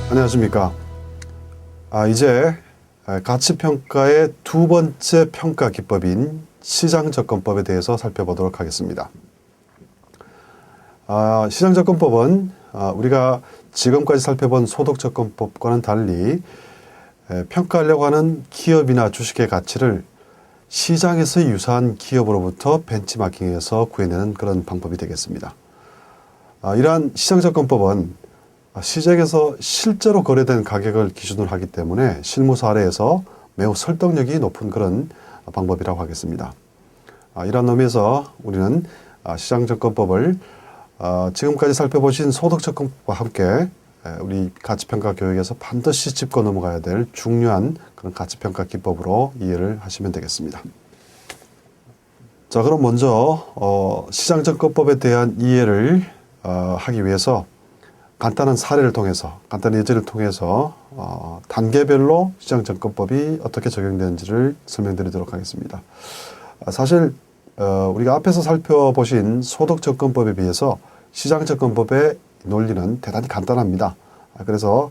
안녕하십니까. 이제 가치평가의 두 번째 평가 기법인 시장접근법에 대해서 살펴보도록 하겠습니다. 시장접근법은 우리가 지금까지 살펴본 소득접근법과는 달리 평가하려고 하는 기업이나 주식의 가치를 시장에서 유사한 기업으로부터 벤치마킹해서 구해내는 그런 방법이 되겠습니다. 이러한 시장접근법은 시장에서 실제로 거래된 가격을 기준으로 하기 때문에 실무 사례에서 매우 설득력이 높은 그런 방법이라고 하겠습니다. 이러한 의미에서 우리는 시장접근법을 지금까지 살펴보신 소득접근법과 함께 우리 가치평가 교육에서 반드시 짚고 넘어가야 될 중요한 그런 가치평가 기법으로 이해를 하시면 되겠습니다. 자, 그럼 먼저 시장접근법에 대한 이해를 하기 위해서 간단한 사례를 통해서, 간단한 예제를 통해서 단계별로 시장접근법이 어떻게 적용되는지를 설명드리도록 하겠습니다. 사실 우리가 앞에서 살펴보신 소득접근법에 비해서 시장접근법의 논리는 대단히 간단합니다. 그래서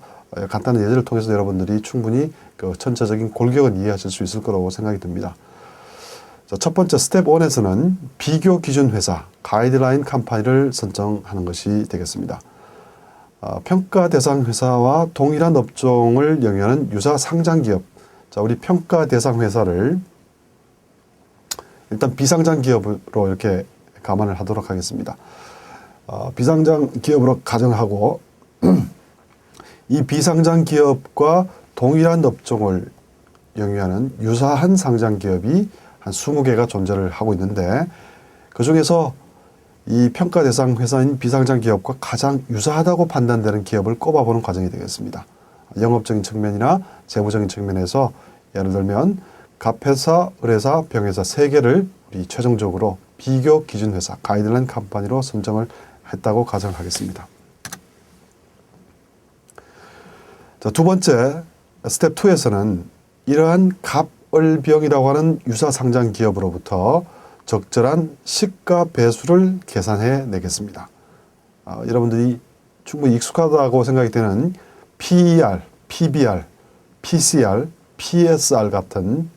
간단한 예제를 통해서 여러분들이 충분히 그 전체적인 골격은 이해하실 수 있을 거라고 생각이 듭니다. 자, 첫 번째 스텝 1에서는 비교 기준 회사, 가이드라인 컴퍼니를 선정하는 것이 되겠습니다. 평가 대상 회사와 동일한 업종을 영위하는 유사 상장 기업. 자, 우리 평가 대상 회사를 일단 비상장 기업으로 이렇게 감안을 하도록 하겠습니다. 비상장 기업으로 가정하고 이 비상장 기업과 동일한 업종을 영위하는 유사한 상장 기업이 한 20개가 존재를 하고 있는데, 그 중에서 이 평가 대상 회사인 비상장 기업과 가장 유사하다고 판단되는 기업을 꼽아보는 과정이 되겠습니다. 영업적인 측면이나 재무적인 측면에서 예를 들면 갑회사, 을회사, 병회사 3개를 우리 최종적으로 비교 기준 회사, 가이드라인 컴퍼니로 선정을 했다고 가정하겠습니다. 자, 두 번째 스텝 2에서는 이러한 갑을병이라고 하는 유사 상장 기업으로부터 적절한 시가 배수를 계산해 내겠습니다. 여러분들이 충분히 익숙하다고 생각이 되는 PER, PBR, PCR, PSR 같은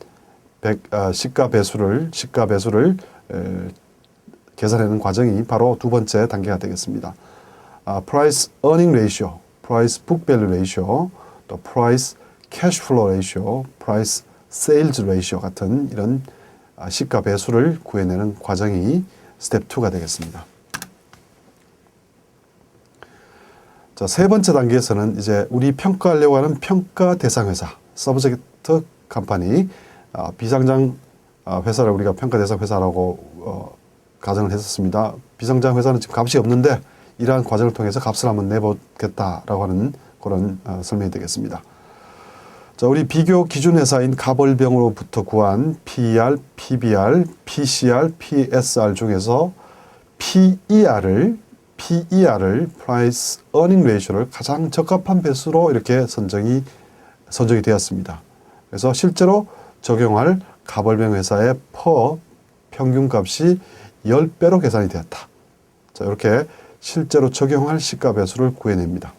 시가 배수를 계산하는 과정이 바로 두 번째 단계가 되겠습니다. Price Earning Ratio, Price Book Value Ratio, 또 Price Cash Flow Ratio, Price Sales Ratio 같은 이런 시가 배수를 구해내는 과정이 스텝 2가 되겠습니다. 자, 세 번째 단계에서는 이제 우리 평가하려고 하는 평가 대상 회사, 서브젝트 컴퍼니, 비상장 회사를 우리가 평가 대상 회사라고 가정을 했었습니다. 비상장 회사는 지금 값이 없는데 이러한 과정을 통해서 값을 한번 내보겠다라고 하는 그런 설명이 되겠습니다. 자, 우리 비교 기준 회사인 갑을병으로부터 구한 PER, PBR, PCR, PSR 중에서 PER을 Price Earning Ratio를 가장 적합한 배수로 이렇게 선정이 되었습니다. 그래서 실제로 적용할 갑을병 회사의 평균값이 10배로 계산이 되었다. 자, 이렇게 실제로 적용할 시가 배수를 구해냅니다.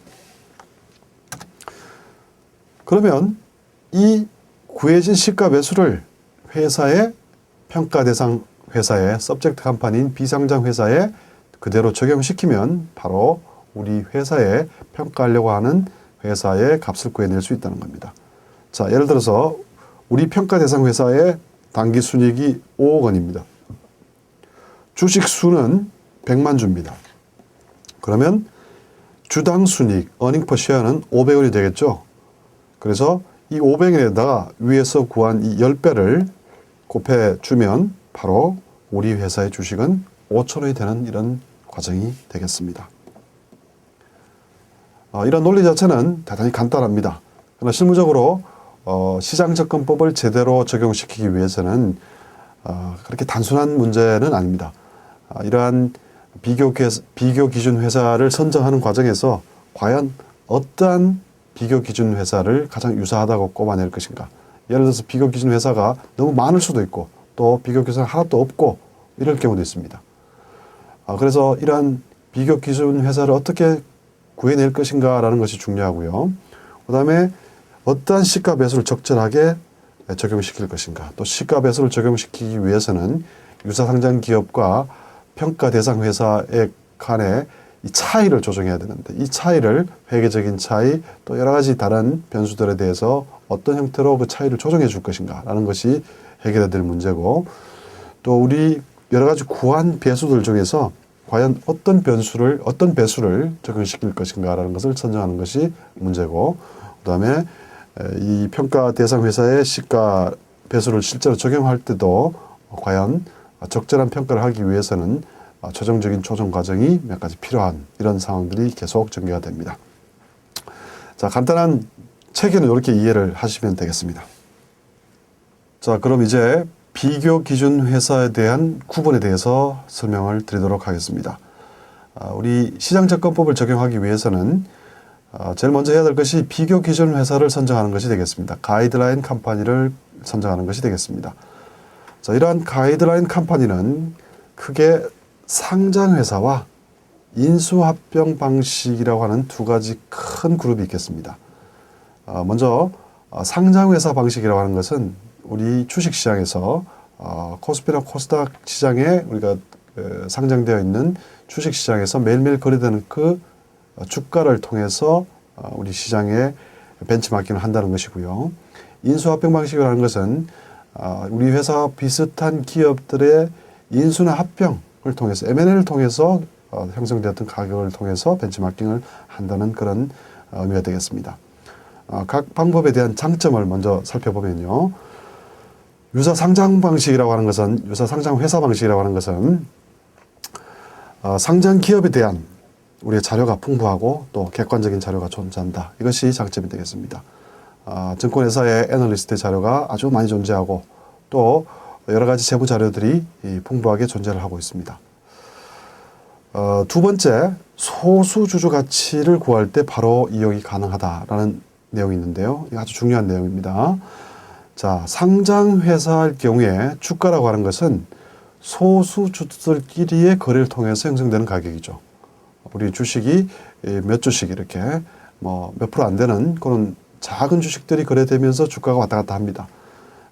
그러면 이 구해진 시가 배수를 회사의 평가 대상 회사의 서브젝트 컴퍼니인 비상장 회사에 그대로 적용시키면 바로 우리 회사에 평가하려고 하는 회사의 값을 구해낼 수 있다는 겁니다. 자, 예를 들어서 우리 평가 대상 회사의 당기 순이익이 5억 원입니다. 주식 수는 100만 주입니다. 그러면 주당 순이익, earning per share는 500원이 되겠죠. 그래서 이 500원에다가 위에서 구한 이 10배를 곱해주면 바로 우리 회사의 주식은 5,000원이 되는 이런 과정이 되겠습니다. 이런 논리 자체는 대단히 간단합니다. 그러나 실무적으로 시장접근법을 제대로 적용시키기 위해서는 그렇게 단순한 문제는 아닙니다. 이러한 비교 기준 회사를 선정하는 과정에서 과연 어떠한 비교 기준 회사를 가장 유사하다고 꼽아낼 것인가. 예를 들어서 비교 기준 회사가 너무 많을 수도 있고 또 비교 기준 하나도 없고 이럴 경우도 있습니다. 그래서 이러한 비교 기준 회사를 어떻게 구해낼 것인가라는 것이 중요하고요. 그 다음에 어떠한 시가 배수를 적절하게 적용시킬 것인가. 또 시가 배수를 적용시키기 위해서는 유사상장 기업과 평가 대상 회사의 간의 이 차이를 조정해야 되는데, 이 차이를 회계적인 차이 또 여러 가지 다른 변수들에 대해서 어떤 형태로 그 차이를 조정해 줄 것인가 라는 것이 해결해야 될 문제고, 또 우리 여러 가지 구한 배수들 중에서 과연 어떤 배수를 적용시킬 것인가 라는 것을 선정하는 것이 문제고, 그 다음에 이 평가 대상 회사의 시가 배수를 실제로 적용할 때도 과연 적절한 평가를 하기 위해서는 최종적인 조정 과정이 몇 가지 필요한 이런 상황들이 계속 전개가 됩니다. 자, 간단한 체계는 이렇게 이해를 하시면 되겠습니다. 자, 그럼 이제 비교 기준 회사에 대한 구분에 대해서 설명을 드리도록 하겠습니다. 우리 시장접근법을 적용하기 위해서는 제일 먼저 해야 될 것이 비교 기준 회사를 선정하는 것이 되겠습니다. 가이드라인 컴퍼니를 선정하는 것이 되겠습니다. 자, 이러한 가이드라인 컴퍼니는 크게 상장회사와 인수합병 방식이라고 하는 두 가지 큰 그룹이 있겠습니다. 먼저 상장회사 방식이라고 하는 것은 우리 주식시장에서 코스피나 코스닥 시장에 우리가 상장되어 있는 주식시장에서 매일매일 거래되는 그 주가를 통해서 우리 시장에 벤치마킹을 한다는 것이고요. 인수합병 방식이라는 것은 우리 회사와 비슷한 기업들의 인수나 합병을 통해서 M&A를 통해서 형성되었던 가격을 통해서 벤치마킹을 한다는 그런 의미가 되겠습니다. 각 방법에 대한 장점을 먼저 살펴보면요. 유사상장 방식이라고 하는 것은, 유사상장 회사 방식이라고 하는 것은 상장 기업에 대한 우리의 자료가 풍부하고 또 객관적인 자료가 존재한다. 이것이 장점이 되겠습니다. 증권회사의 애널리스트의 자료가 아주 많이 존재하고 또 여러 가지 세부 자료들이 풍부하게 존재를 하고 있습니다. 두 번째, 소수주주 가치를 구할 때 바로 이용이 가능하다라는 내용이 있는데요. 이거 아주 중요한 내용입니다. 자, 상장회사의 경우에 주가라고 하는 것은 소수주주들끼리의 거래를 통해서 형성되는 가격이죠. 우리 주식이 몇 주씩 이렇게 몇 프로 안 되는 그런 작은 주식들이 거래되면서 주가가 왔다 갔다 합니다.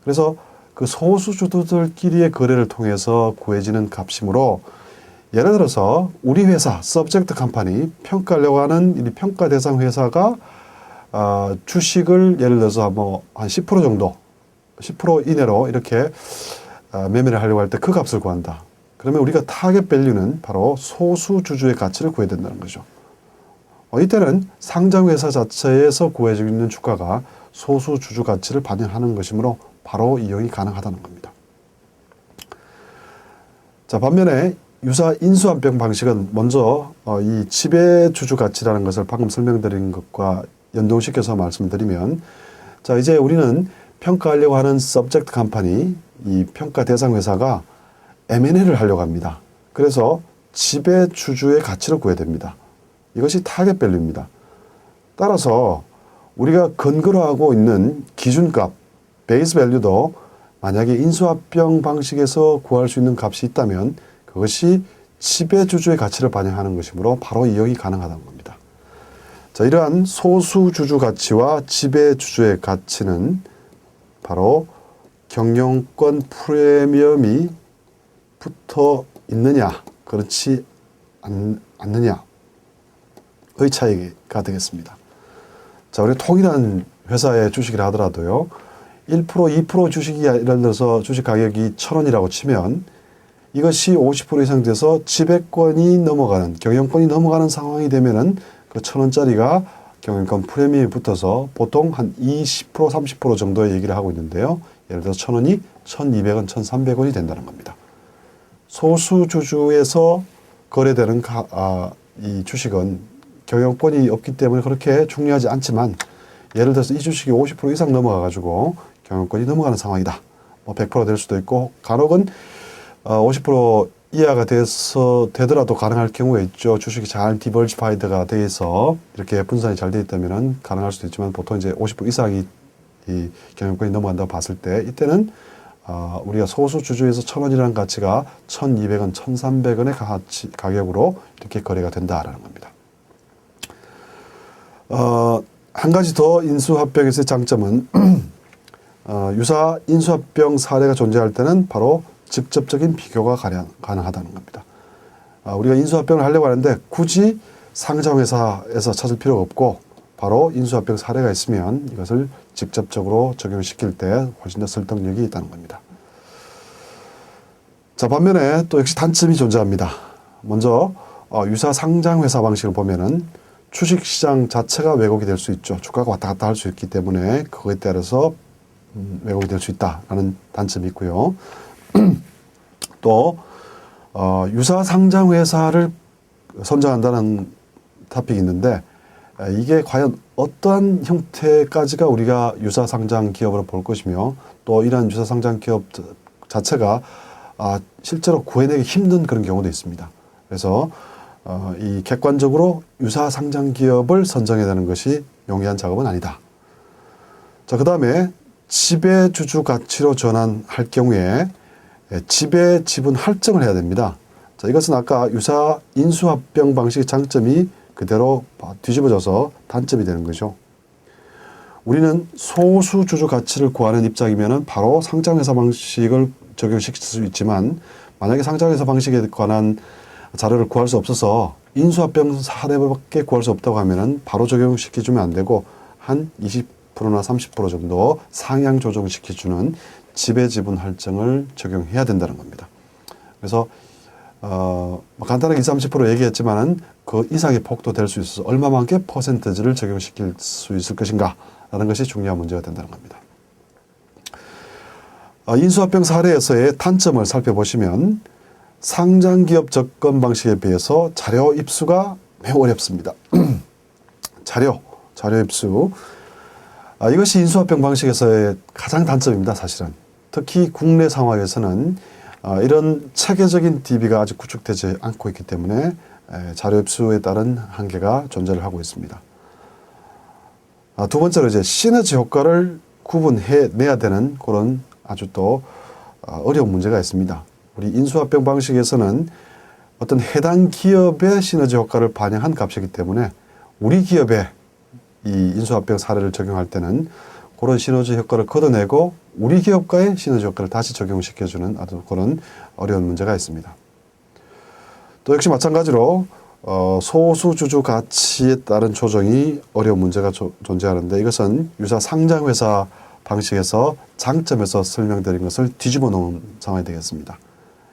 그래서 그 소수주주들끼리의 거래를 통해서 구해지는 값이므로, 예를 들어서 우리 회사 서브젝트 컴퍼니 평가하려고 하는 이 평가 대상 회사가 주식을 예를 들어서 한 10% 정도, 10% 이내로 이렇게 매매를 하려고 할 때 그 값을 구한다. 그러면 우리가 타겟 밸류는 바로 소수주주의 가치를 구해야 된다는 거죠. 이때는 상장회사 자체에서 구해지고 있는 주가가 소수주주 가치를 반영하는 것이므로 바로 이용이 가능하다는 겁니다. 자, 반면에 유사 인수합병 방식은 먼저 이 지배주주 가치라는 것을 방금 설명드린 것과 연동시켜서 말씀드리면, 자, 이제 우리는 평가하려고 하는 서브젝트 컴퍼니, 이 평가 대상 회사가 M&A를 하려고 합니다. 그래서 지배주주의 가치를 구해야 됩니다. 이것이 타겟 밸류입니다. 따라서 우리가 근거로 하고 있는 기준값, 베이스 밸류도 만약에 인수합병 방식에서 구할 수 있는 값이 있다면 그것이 지배주주의 가치를 반영하는 것이므로 바로 이용이 가능하다는 겁니다. 자, 이러한 소수주주 가치와 지배주주의 가치는 바로 경영권 프리미엄이 붙어 있느냐, 그렇지 않느냐의 차이가 되겠습니다. 자, 우리 통일한 회사의 주식이라 하더라도요, 1%, 2% 주식이 예를 들어서 주식 가격이 1,000원이라고 치면 이것이 50% 이상 돼서 지배권이 넘어가는, 경영권이 넘어가는 상황이 되면은 그 1,000원짜리가 경영권 프리미엄이 붙어서 보통 한 20%, 30% 정도의 얘기를 하고 있는데요. 예를 들어서 1,000원이 1,200원, 1,300원이 된다는 겁니다. 소수주주에서 거래되는 이 주식은 경영권이 없기 때문에 그렇게 중요하지 않지만, 예를 들어서 이 주식이 50% 이상 넘어가가지고 경영권이 넘어가는 상황이다. 100% 될 수도 있고, 간혹은 50% 이하가 되더라도 가능할 경우가 있죠. 주식이 잘 디버시파이드가 돼서 이렇게 분산이 잘 되어 있다면 가능할 수도 있지만, 보통 이제 50% 이상이 이 경영권이 넘어간다고 봤을 때, 이때는 우리가 소수 주주에서 1,000원이라는 가치가 1,200원, 1,300원의 가격으로 이렇게 거래가 된다라는 겁니다. 한 가지 더 인수합병에서의 장점은 유사 인수합병 사례가 존재할 때는 바로 직접적인 비교가 가능하다는 겁니다. 우리가 인수합병을 하려고 하는데 굳이 상장회사에서 찾을 필요가 없고 바로 인수합병 사례가 있으면 이것을 직접적으로 적용시킬 때 훨씬 더 설득력이 있다는 겁니다. 자, 반면에 또 역시 단점이 존재합니다. 먼저 유사 상장회사 방식을 보면은 주식시장 자체가 왜곡이 될 수 있죠. 주가가 왔다 갔다 할 수 있기 때문에 그거에 따라서 왜곡이 될 수 있다라는 단점이 있고요. 또 유사 상장회사를 선정한다는 토픽이 있는데 이게 과연 어떠한 형태까지가 우리가 유사 상장 기업으로 볼 것이며 또 이러한 유사 상장 기업 자체가 실제로 구해내기 힘든 그런 경우도 있습니다. 그래서 이 객관적으로 유사 상장 기업을 선정해야 되는 것이 용이한 작업은 아니다. 자, 그 다음에 지배주주 가치로 전환할 경우에 지배 지분 할증을 해야 됩니다. 자, 이것은 아까 유사 인수합병 방식의 장점이 그대로 뒤집어져서 단점이 되는 거죠. 우리는 소수주주 가치를 구하는 입장이면 바로 상장회사 방식을 적용시킬 수 있지만 만약에 상장회사 방식에 관한 자료를 구할 수 없어서 인수합병 사례밖에 구할 수 없다고 하면 바로 적용시켜주면 안 되고 한 20%나 30% 정도 상향 조정시켜주는 지배지분 할증을 적용해야 된다는 겁니다. 그래서 간단하게 20, 30% 얘기했지만은 그 이상의 폭도 될 수 있어서 얼마만큼 퍼센트지를 적용시킬 수 있을 것인가 라는 것이 중요한 문제가 된다는 겁니다. 인수합병 사례에서의 단점을 살펴보시면 상장기업 접근 방식에 비해서 자료 입수가 매우 어렵습니다. 자료 입수. 이것이 인수합병 방식에서의 가장 단점입니다, 사실은. 특히 국내 상황에서는 이런 체계적인 DB가 아직 구축되지 않고 있기 때문에 자료 입수에 따른 한계가 존재를 하고 있습니다. 두 번째로 이제 시너지 효과를 구분해내야 되는 그런 아주 또 어려운 문제가 있습니다. 우리 인수합병 방식에서는 어떤 해당 기업의 시너지 효과를 반영한 값이기 때문에 우리 기업에 이 인수합병 사례를 적용할 때는 그런 시너지 효과를 걷어내고 우리 기업과의 시너지 효과를 다시 적용시켜주는 아주 그런 어려운 문제가 있습니다. 또 역시 마찬가지로 소수주주 가치에 따른 조정이 어려운 문제가 존재하는데 이것은 유사 상장회사 방식에서 장점에서 설명드린 것을 뒤집어 놓은 상황이 되겠습니다.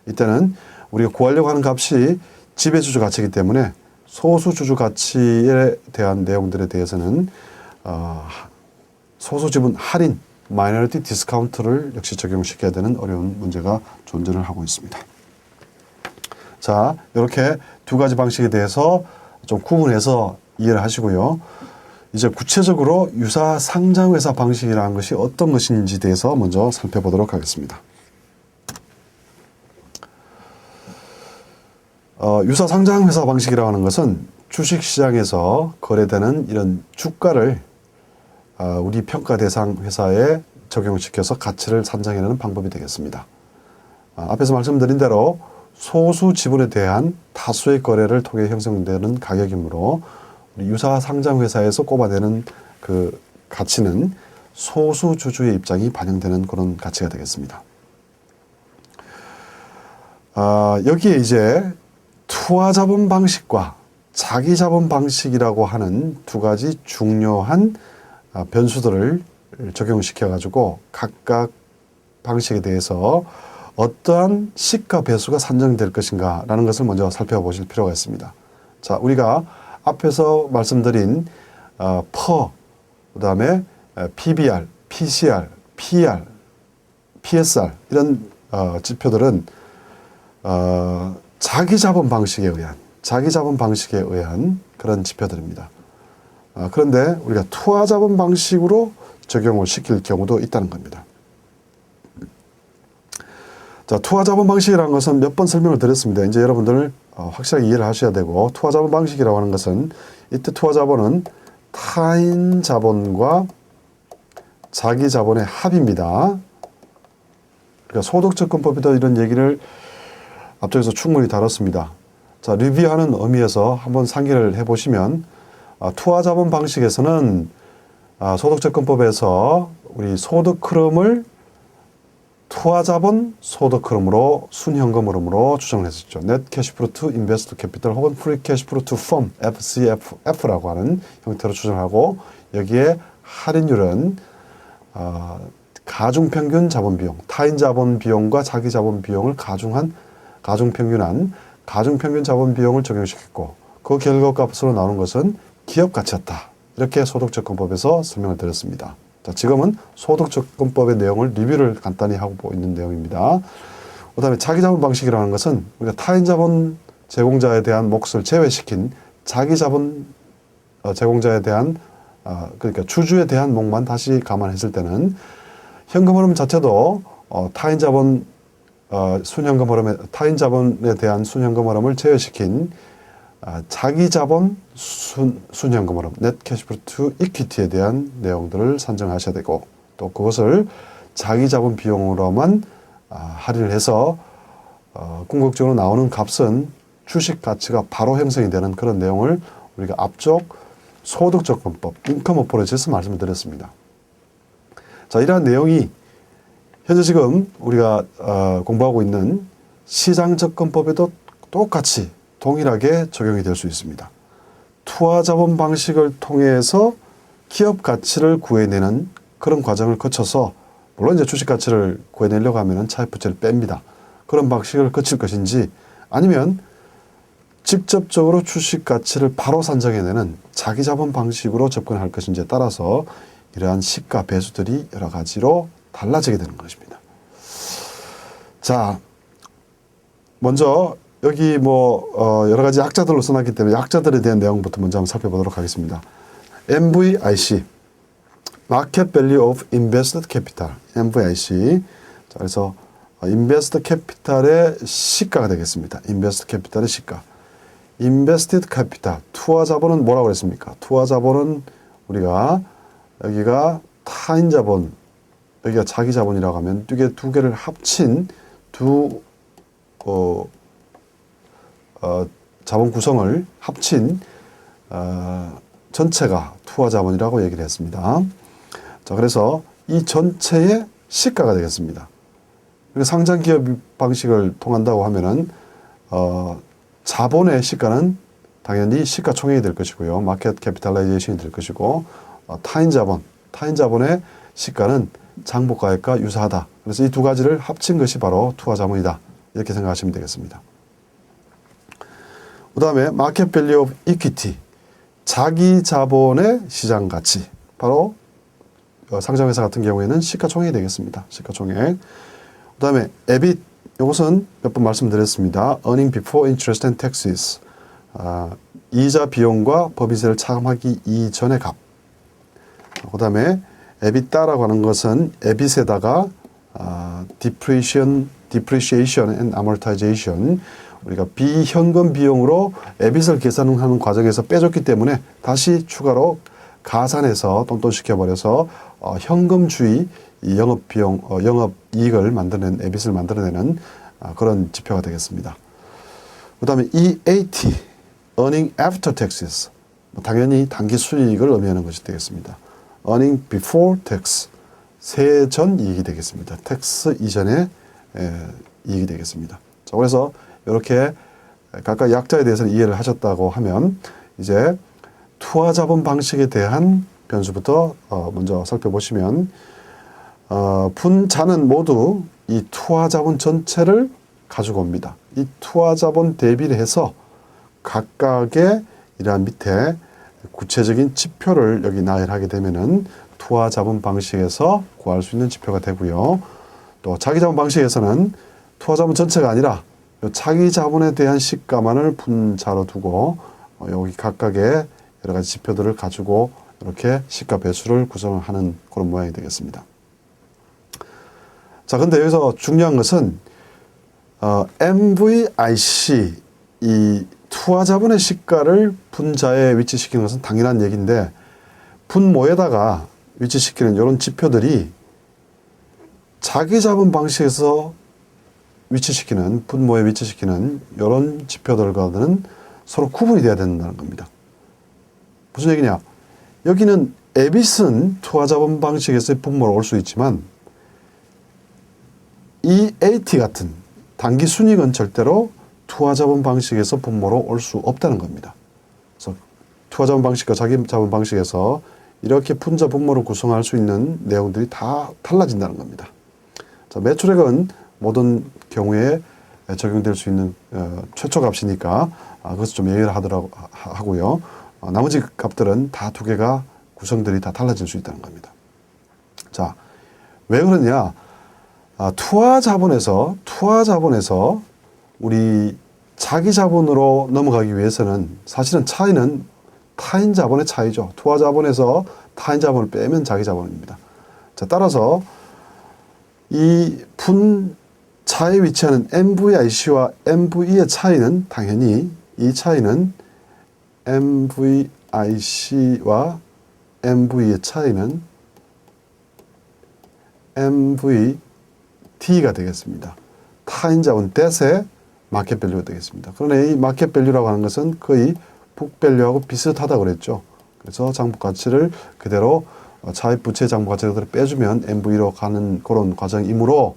이때는 우리가 구하려고 하는 값이 지배주주 가치이기 때문에 소수주주 가치에 대한 내용들에 대해서는 소수지분 할인, 마이너리티 디스카운트를 역시 적용시켜야 되는 어려운 문제가 존재를 하고 있습니다. 자, 이렇게 두 가지 방식에 대해서 좀 구분해서 이해를 하시고요. 이제 구체적으로 유사 상장회사 방식이라는 것이 어떤 것인지 대해서 먼저 살펴보도록 하겠습니다. 유사 상장회사 방식이라고 하는 것은 주식시장에서 거래되는 이런 주가를 우리 평가 대상 회사에 적용시켜서 가치를 산정해내는 방법이 되겠습니다. 앞에서 말씀드린 대로 소수 지분에 대한 다수의 거래를 통해 형성되는 가격이므로 우리 유사 상장 회사에서 꼽아내는 그 가치는 소수 주주의 입장이 반영되는 그런 가치가 되겠습니다. 여기에 이제 투하자본 방식과 자기자본 방식이라고 하는 두 가지 중요한 변수들을 적용시켜 가지고 각각 방식에 대해서 어떠한 시가 배수가 산정될 것인가 라는 것을 먼저 살펴보실 필요가 있습니다. 자, 우리가 앞에서 말씀드린 퍼, 그 다음에 PBR, PCR, PR, PSR 이런 지표들은 자기자본 방식에 의한 그런 지표들입니다. 그런데 우리가 투하자본 방식으로 적용을 시킬 경우도 있다는 겁니다. 자, 투하자본 방식이라는 것은 몇 번 설명을 드렸습니다. 이제 여러분들 확실하게 이해를 하셔야 되고, 투하자본 방식이라고 하는 것은 이때 투하자본은 타인 자본과 자기 자본의 합입니다. 그러니까 소득접근법에도 이런 얘기를 앞쪽에서 충분히 다뤘습니다. 자, 리뷰하는 의미에서 한번 상기를 해보시면 투하자본 방식에서는 소득접근법에서 우리 소득 흐름을 투하자본 소득 흐름으로 순현금 흐름으로 추정을 했었죠. Net Cash Flow to Invested Capital 혹은 Free Cash Flow to Firm FCF라고 하는 형태로 추정하고 여기에 할인율은 가중평균 자본비용, 타인 자본비용과 자기 자본비용을 가중평균 자본비용을 적용시켰고 그 결과값으로 나오는 것은 기업가치였다. 이렇게 소득접근법에서 설명을 드렸습니다. 자, 지금은 소득접근법의 내용을 리뷰를 간단히 하고 있는 내용입니다. 그 다음에 자기자본 방식이라는 것은 우리가 타인 자본 제공자에 대한 몫을 제외시킨 자기자본 제공자에 대한 그러니까 주주에 대한 몫만 다시 감안했을 때는 현금 흐름 자체도 타인 자본에 대한 순현금 흐름을 제외시킨 자기 자본 순현금 흐름, Net Cash Flow to Equity에 대한 내용들을 산정하셔야 되고 또 그것을 자기 자본 비용으로만 할인을 해서 궁극적으로 나오는 값은 주식 가치가 바로 형성이 되는 그런 내용을 우리가 앞쪽 소득접근법, 인컴 어프로치에서 말씀을 드렸습니다. 자, 이러한 내용이 현재 지금 우리가 공부하고 있는 시장접근법에도 똑같이 동일하게 적용이 될 수 있습니다. 투하자본 방식을 통해서 기업 가치를 구해내는 그런 과정을 거쳐서 물론 이제 주식 가치를 구해내려고 하면은 차입부채를 뺍니다. 그런 방식을 거칠 것인지 아니면 직접적으로 주식 가치를 바로 산정해내는 자기 자본 방식으로 접근할 것인지에 따라서 이러한 시가 배수들이 여러 가지로 달라지게 되는 것입니다. 자, 먼저 여기 여러 가지 약자들로 써놨기 때문에 약자들에 대한 내용부터 먼저 한번 살펴보도록 하겠습니다. MVIC, Market Value of Invested Capital, MVIC. 자, 그래서 Invested Capital의 시가가 되겠습니다. Invested Capital의 시가. Invested Capital, 투하 자본은 뭐라고 그랬습니까? 투하 자본은 우리가 여기가 타인 자본, 여기가 자기 자본이라고 하면 두 개를 합친 자본 구성을 합친 전체가 투하 자본이라고 얘기를 했습니다. 자, 그래서 이 전체의 시가가 되겠습니다. 상장 기업 방식을 통한다고 하면은 자본의 시가는 당연히 시가총액이 될 것이고요. 마켓 캐피탈라이제이션이 될 것이고 타인 자본의 시가는 장부가액과 유사하다. 그래서 이 두 가지를 합친 것이 바로 투하 자본이다. 이렇게 생각하시면 되겠습니다. 그 다음에 마켓 밸류 오브 이퀴티, 자기 자본의 시장 가치, 바로 상장회사 같은 경우에는 시가총액이 되겠습니다. 시가총액. 그 다음에 EBIT, 이것은 몇 번 말씀드렸습니다. Earning before interest and taxes, 이자 비용과 법인세를 차감하기 이전의 값. 그 다음에 EBITDA라고 하는 것은 EBIT에다가 depreciation and amortization, 우리가 비현금 비용으로 EBIT을 계산하는 과정에서 빼줬기 때문에 다시 추가로 가산해서 돈돈시켜버려서 현금주의 영업비용, 영업이익을 만들어낸 EBIT을 만들어내는 그런 지표가 되겠습니다. 그 다음에 EAT, Earning After Taxes, 당연히 당기 수익을 의미하는 것이 되겠습니다. Earning Before Tax, 세전 이익이 되겠습니다. 텍스 이전의 이익이 되겠습니다. 자, 그래서 이렇게 각각 약자에 대해서는 이해를 하셨다고 하면 이제 투하자본 방식에 대한 변수부터 먼저 살펴보시면 분자는 모두 이 투하자본 전체를 가지고 옵니다. 이 투하자본 대비를 해서 각각의 이러한 밑에 구체적인 지표를 여기 나열하게 되면은 투하자본 방식에서 구할 수 있는 지표가 되고요. 또 자기자본 방식에서는 투하자본 전체가 아니라 자기 자본에 대한 시가만을 분자로 두고 여기 각각의 여러 가지 지표들을 가지고 이렇게 시가 배수를 구성을 하는 그런 모양이 되겠습니다. 자, 근데 여기서 중요한 것은 MVIC, 이 투하자본의 시가를 분자에 위치시키는 것은 당연한 얘기인데 분모에다가 위치시키는 이런 지표들이 자기 자본 방식에서 위치시키는, 분모에 위치시키는 이런 지표들과는 서로 구분이 돼야 된다는 겁니다. 무슨 얘기냐? 여기는 에빗은 투하자본 방식에서의 분모로 올 수 있지만 이 AT 같은 단기 순이익은 절대로 투하자본 방식에서 분모로 올 수 없다는 겁니다. 그래서 투하자본 방식과 자기자본 방식에서 이렇게 분자 분모를 구성할 수 있는 내용들이 다 달라진다는 겁니다. 자, 매출액은 모든 경우에 적용될 수 있는 최초 값이니까 그것을 좀 예외를 하고요. 나머지 값들은 다 두 개가 구성들이 다 달라질 수 있다는 겁니다. 자, 왜 그러냐? 투하자본에서 우리 자기자본으로 넘어가기 위해서는 사실은 차이는 타인자본의 차이죠. 투하자본에서 타인자본을 빼면 자기자본입니다. 자, 따라서 이 분자에 위치하는 MVIC와 MVE의 차이는 당연히 이 차이는 MVIC와 MVE의 차이는 MVD가 되겠습니다. 타인자본 대세 마켓밸류가 되겠습니다. 그러나 이 마켓밸류라고 하는 것은 거의 북밸류하고 비슷하다고 그랬죠. 그래서 장부가치를 그대로 차입 부채 장부가치를 그대로 빼주면 MV로 가는 그런 과정이므로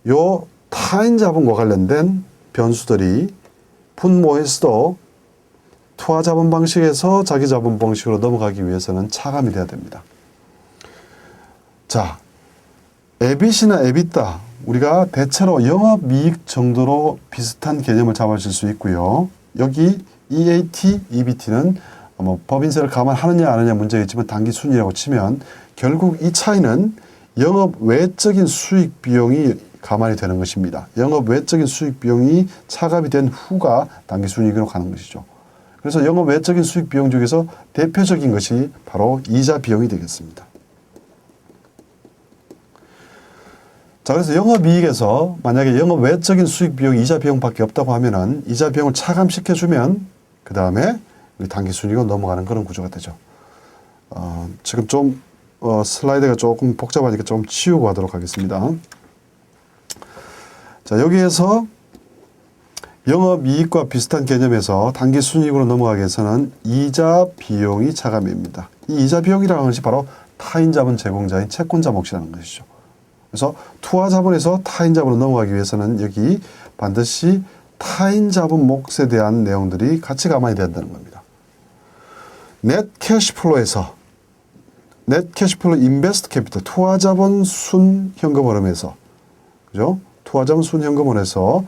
요 타인자본과 관련된 변수들이 분모에서도 투하자본 방식에서 자기자본 방식으로 넘어가기 위해서는 차감이 돼야 됩니다. 자, 에빗이나 에비타 우리가 대체로 영업이익 정도로 비슷한 개념을 잡아줄 수 있고요. 여기 EAT, EBT는 뭐 법인세를 감안하느냐 안 하느냐 문제겠지만 단기 순이익이라고 치면 결국 이 차이는 영업 외적인 수익 비용이 감안이 되는 것입니다. 영업 외적인 수익 비용이 차감이 된 후가 단기 순이익으로 가는 것이죠. 그래서 영업 외적인 수익 비용 중에서 대표적인 것이 바로 이자 비용이 되겠습니다. 자, 그래서 영업이익에서 만약에 영업 외적인 수익 비용, 이자 비용밖에 없다고 하면은 이자 비용을 차감시켜주면 그 다음에 우리 단기 순이익으로 넘어가는 그런 구조가 되죠. 지금 좀 슬라이드가 조금 복잡하니까 좀 치우고 하도록 하겠습니다. 자, 여기에서 영업이익과 비슷한 개념에서 단기 순이익으로 넘어가기 위해서는 이자 비용이 차감입니다. 이 이자 비용이라는 것이 바로 타인자본 제공자인 채권자 몫이라는 것이죠. 그래서 투하자본에서 타인자본으로 넘어가기 위해서는 여기 반드시 타인자본 몫에 대한 내용들이 같이 감안이 된다는 겁니다. 넷 캐시플로에서 넷 캐시플로 인베스트 캐피털 투하자본 순현금 흐름에서 그죠? 투하자본 순현금 흐름에서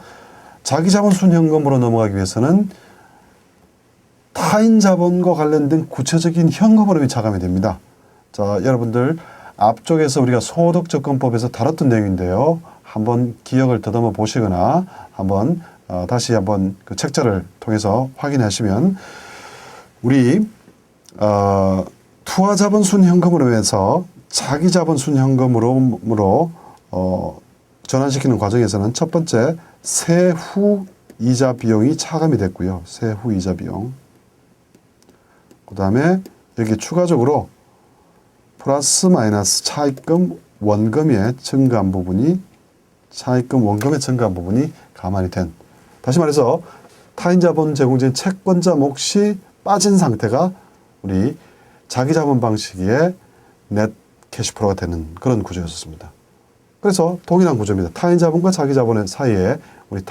자기자본 순현금으로 넘어가기 위해서는 타인자본과 관련된 구체적인 현금 흐름이 차감이 됩니다. 자, 여러분들 앞쪽에서 우리가 소득접근법에서 다뤘던 내용인데요. 한번 기억을 더듬어 보시거나 한번 다시 한번 그 책자를 통해서 확인하시면 우리 투하자본 순현금으로 해서 자기자본 순현금으로 전환시키는 과정에서는 첫 번째 세후 이자 비용이 차감이 됐고요. 세후 이자 비용. 그 다음에 여기 추가적으로 플러스 마이너스 차입금 원금의 증가한 부분이 차입금 원금의 증가한 부분이 감안이 된, 다시 말해서 타인자본 제공자인 채권자 몫이 빠진 상태가 우리 자기자본 방식의 넷 캐시플로가 되는 그런 구조였습니다. 그래서 동일한 구조입니다. 타인자본과 자기자본의 사이에 우리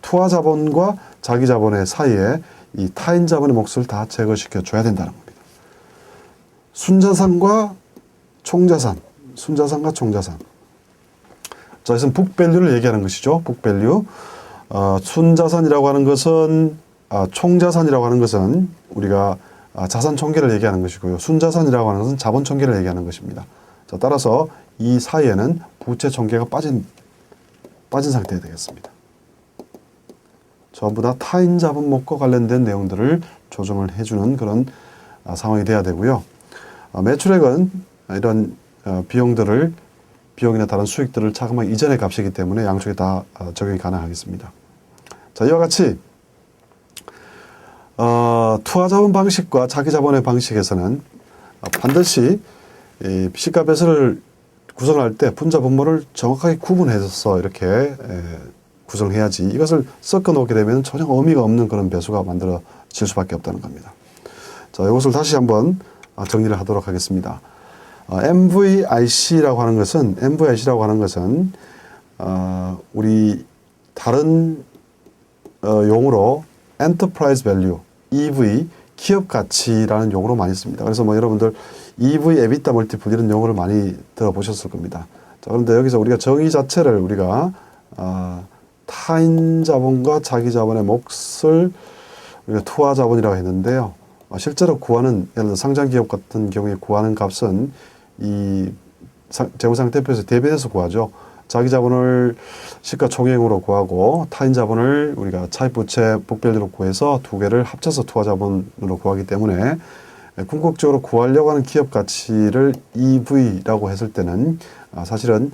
투하자본과 자기자본의 사이에 이 타인자본의 몫을 다 제거시켜 줘야 된다는 겁니다. 순자산과 총자산, 순자산과 총자산. 자, 여기서 북밸류를 얘기하는 것이죠. 북밸류. 순자산이라고 하는 것은, 총자산이라고 하는 것은 우리가 자산 총계를 얘기하는 것이고요. 순자산이라고 하는 것은 자본 총계를 얘기하는 것입니다. 자, 따라서 이 사이에는 부채 총계가 빠진 상태가 되겠습니다. 전부 다 타인 자본 몫과 관련된 내용들을 조정을 해주는 그런 상황이 돼야 되고요. 매출액은 이런 비용이나 다른 수익들을 차감하기 이전의 값이기 때문에 양쪽에 다 적용이 가능하겠습니다. 자, 이와 같이 투하자본 방식과 자기자본의 방식에서는 반드시 시가배설을 구성할 때 분자 분모를 정확하게 구분해서 이렇게 구성해야지, 이것을 섞어 놓게 되면 전혀 의미가 없는 그런 배수가 만들어질 수밖에 없다는 겁니다. 자, 이것을 다시 한번 정리를 하도록 하겠습니다. MVIC라고 하는 것은 우리 다른 용어로 Enterprise Value, EV, 기업 가치라는 용어로 많이 씁니다. 그래서 뭐 여러분들 EV, EBITDA 멀티플 이런 용어를 많이 들어보셨을 겁니다. 자, 그런데 여기서 우리가 정의 자체를 우리가 타인 자본과 자기 자본의 몫을 우리가 투하 자본이라고 했는데요. 실제로 구하는, 예를 들어 상장 기업 같은 경우에 구하는 값은 이 재무상태표에서 대변해서 구하죠. 자기 자본을 시가총액으로 구하고 타인 자본을 우리가 차입부채 북밸류로 구해서 두 개를 합쳐서 투하 자본으로 구하기 때문에 궁극적으로 구하려고 하는 기업 가치를 EV라고 했을 때는 사실은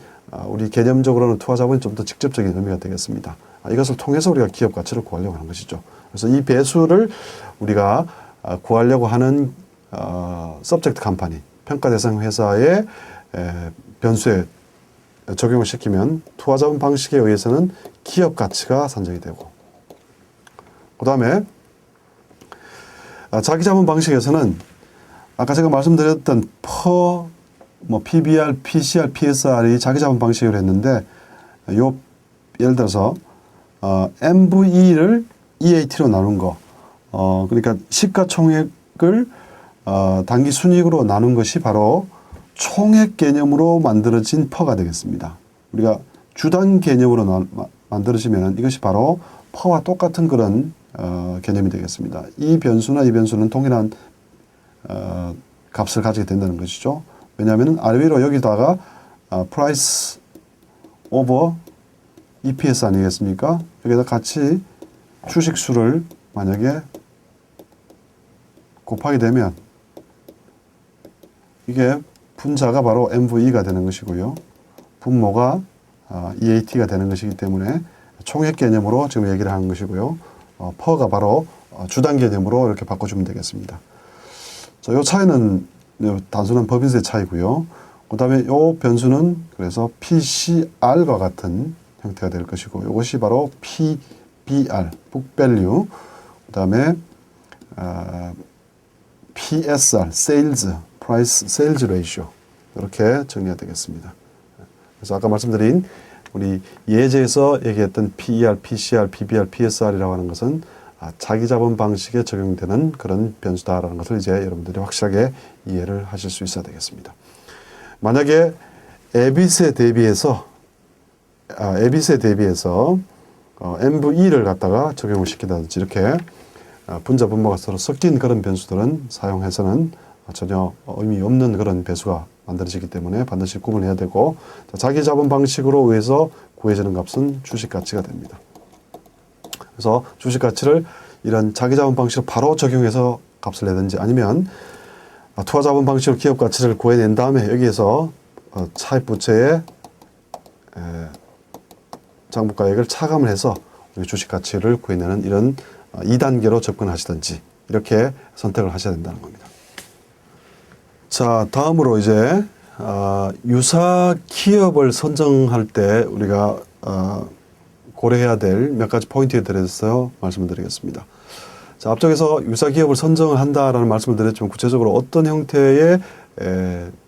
우리 개념적으로는 투하 자본이 좀 더 직접적인 의미가 되겠습니다. 이것을 통해서 우리가 기업 가치를 구하려고 하는 것이죠. 그래서 이 배수를 우리가 구하려고 하는 서브젝트 컴퍼니, 평가 대상 회사의 변수에 적용을 시키면 투하 자본 방식에 의해서는 기업 가치가 산정이 되고, 그 다음에 자기 자본 방식에서는 아까 제가 말씀드렸던 PBR, PCR, PSR이 자기 자본 방식으로 했는데, 예를 들어서 MVE를 EAT로 나눈 거, 그러니까 시가총액을 단기 순이익으로 나눈 것이 바로 총액 개념으로 만들어진 퍼가 되겠습니다. 우리가 주당 개념으로 만들어지면 이것이 바로 퍼와 똑같은 그런 개념이 되겠습니다. 이 변수나 이 변수는 동일한 값을 가지게 된다는 것이죠. 왜냐하면 아래위로 여기다가 price over EPS 아니겠습니까? 여기다 같이 주식수를 만약에 곱하게 되면 이게 분자가 바로 MVE가 되는 것이고요. 분모가 EAT가 되는 것이기 때문에 총액 개념으로 지금 얘기를 하는 것이고요. 퍼가 바로 주당 개념으로 이렇게 바꿔주면 되겠습니다. 자, 요 차이는 단순한 법인세 차이고요. 그 다음에 요 변수는 그래서 PCR과 같은 형태가 될 것이고, 이것이 바로 PBR, book value, 그 다음에 PSR, sales, price sales ratio, 이렇게 정리가 되겠습니다. 그래서 아까 말씀드린 우리 예제에서 얘기했던 PER, PCR, PBR, PSR이라고 하는 것은 자기 자본 방식에 적용되는 그런 변수다라는 것을 이제 여러분들이 확실하게 이해를 하실 수 있어야 되겠습니다. 만약에 에빗에 대비해서 MVE를 갖다가 적용을 시킨다든지 이렇게 분자 분모가 서로 섞인 그런 변수들은 사용해서는 전혀 의미 없는 그런 배수가 만들어지기 때문에 반드시 구분해야 되고, 자기 자본 방식으로 의해서 구해지는 값은 주식 가치가 됩니다. 그래서 주식 가치를 이런 자기 자본 방식으로 바로 적용해서 값을 내든지, 아니면 투하 자본 방식으로 기업 가치를 구해낸 다음에 여기에서 차입 부채의 장부가액을 차감을 해서 주식 가치를 구해내는 이런 2단계로 접근하시든지 이렇게 선택을 하셔야 된다는 겁니다. 자, 다음으로 이제 유사 기업을 선정할 때 우리가 고려해야 될 몇 가지 포인트에 대해서 말씀을 드리겠습니다. 자, 앞쪽에서 유사 기업을 선정을 한다라는 말씀을 드렸지만, 구체적으로 어떤 형태의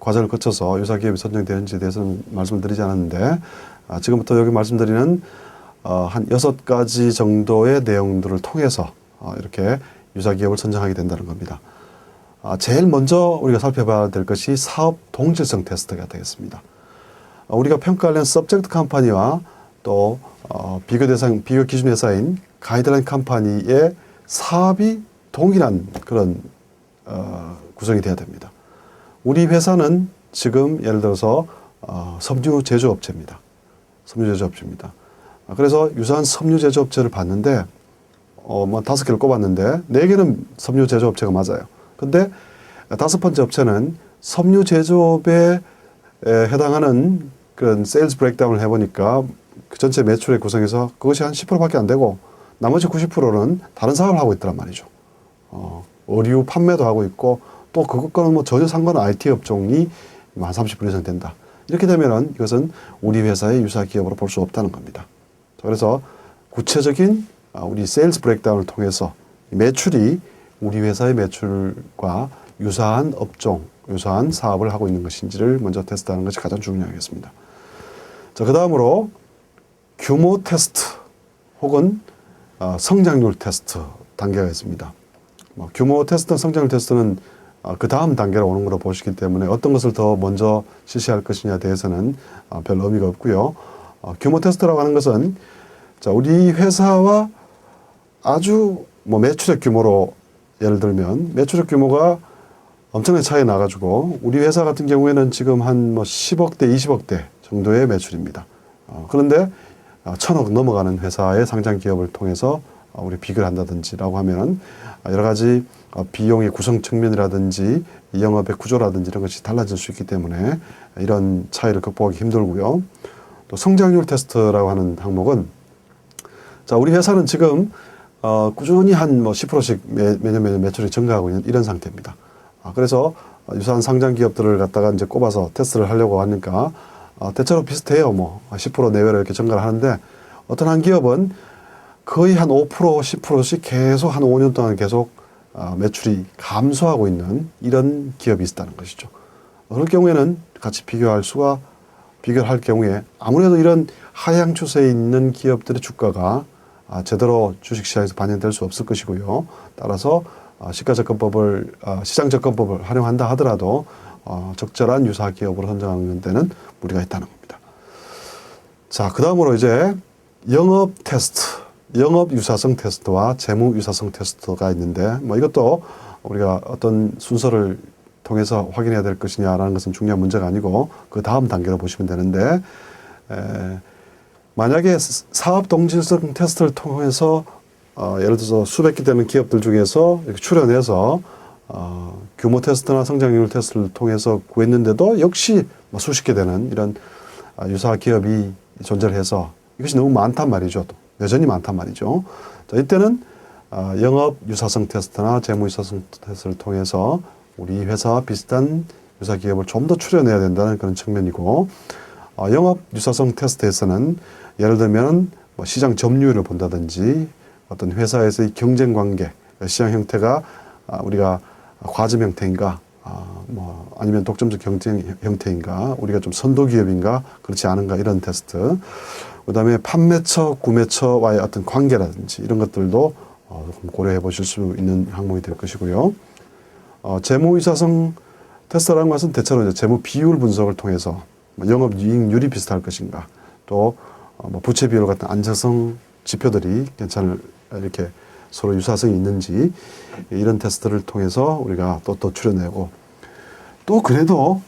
과정을 거쳐서 유사 기업이 선정되는지에 대해서는 말씀을 드리지 않았는데, 지금부터 여기 말씀드리는 한 6가지 정도의 내용들을 통해서 이렇게 유사 기업을 선정하게 된다는 겁니다. 제일 먼저 우리가 살펴봐야 될 것이 사업 동질성 테스트가 되겠습니다. 우리가 평가하는 서브젝트 컴퍼니와 또 비교 기준 회사인 가이드라인 컴퍼니의 사업이 동일한 그런 구성이 돼야 됩니다. 우리 회사는 지금 예를 들어서 섬유 제조업체입니다. 섬유 제조업체입니다. 그래서 유사한 섬유 제조업체를 봤는데 뭐 5개를 꼽았는데 4개는 섬유 제조업체가 맞아요. 근데 5번째 업체는 섬유 제조업에 해당하는 그런 세일즈 브레이크다운을 해보니까 그 전체 매출의 구성에서 그것이 한 10%밖에 안 되고 나머지 90%는 다른 사업을 하고 있더란 말이죠. 의류 판매도 하고 있고 또 그것과는 뭐 전혀 상관없는 IT 업종이 한 30% 이상 된다. 이렇게 되면은 이것은 우리 회사의 유사 기업으로 볼 수 없다는 겁니다. 그래서 구체적인 우리 세일즈 브레이크다운을 통해서 매출이 우리 회사의 매출과 유사한 업종, 유사한 사업을 하고 있는 것인지를 먼저 테스트하는 것이 가장 중요하겠습니다. 자, 그 다음으로 규모 테스트 혹은 성장률 테스트 단계가 있습니다. 규모 테스트, 성장률 테스트는 그 다음 단계로 오는 걸로 보시기 때문에 어떤 것을 더 먼저 실시할 것이냐에 대해서는 별 의미가 없고요. 규모 테스트라고 하는 것은 자, 우리 회사와 아주 매출액 규모로 예를 들면 매출액 규모가 엄청나게 차이 나가지고 우리 회사 같은 경우에는 지금 한 10억대, 20억대 정도의 매출입니다. 그런데 1,000억 넘어가는 회사의 상장 기업을 통해서 우리 비교를 한다든지라고 하면 여러 가지 비용의 구성 측면이라든지 영업의 구조라든지 이런 것이 달라질 수 있기 때문에 이런 차이를 극복하기 힘들고요. 또 성장률 테스트라고 하는 항목은 자, 우리 회사는 지금 꾸준히 한 10%씩 매년 매출이 증가하고 있는 이런 상태입니다. 그래서 유사한 상장 기업들을 갖다가 이제 꼽아서 테스트를 하려고 하니까 대체로 비슷해요. 10% 내외로 이렇게 증가를 하는데 어떤 한 기업은 거의 한 5%, 10%씩 계속 한 5년 동안 계속 매출이 감소하고 있는 이런 기업이 있다는 것이죠. 그럴 경우에는 같이 비교할 경우에 아무래도 이런 하향 추세에 있는 기업들의 주가가 제대로 주식시장에서 반영될 수 없을 것이고요. 따라서 시장접근법을 활용한다 하더라도 적절한 유사 기업으로 선정하는 데는 무리가 있다는 겁니다. 자, 그 다음으로 이제 영업 테스트, 영업 유사성 테스트와 재무 유사성 테스트가 있는데 이것도 우리가 어떤 순서를 통해서 확인해야 될 것이냐라는 것은 중요한 문제가 아니고 그 다음 단계로 보시면 되는데 만약에 사업 동질성 테스트를 통해서 예를 들어서 수백 개 되는 기업들 중에서 이렇게 추려내서 규모 테스트나 성장률 테스트를 통해서 구했는데도 역시 수십 개 되는 이런 유사 기업이 존재를 해서 이것이 너무 많단 말이죠. 또 여전히 많단 말이죠. 자, 이때는 영업 유사성 테스트나 재무 유사성 테스트를 통해서 우리 회사와 비슷한 유사 기업을 좀 더 추려내야 된다는 그런 측면이고 영업 유사성 테스트에서는 예를 들면 시장 점유율을 본다든지 어떤 회사에서의 경쟁 관계, 시장 형태가 우리가 과점 형태인가, 아니면 독점적 경쟁 형태인가, 우리가 좀 선도 기업인가, 그렇지 않은가 이런 테스트. 그다음에 판매처, 구매처와의 어떤 관계라든지 이런 것들도 고려해 보실 수 있는 항목이 될 것이고요. 재무 유사성 테스트라는 것은 대체로 이제 재무 비율 분석을 통해서 영업 이익률이 비슷할 것인가, 또 부채 비율 같은 안정성 지표들이 괜찮을 이렇게 서로 유사성이 있는지 이런 테스트를 통해서 우리가 또 추려내고 또 그래도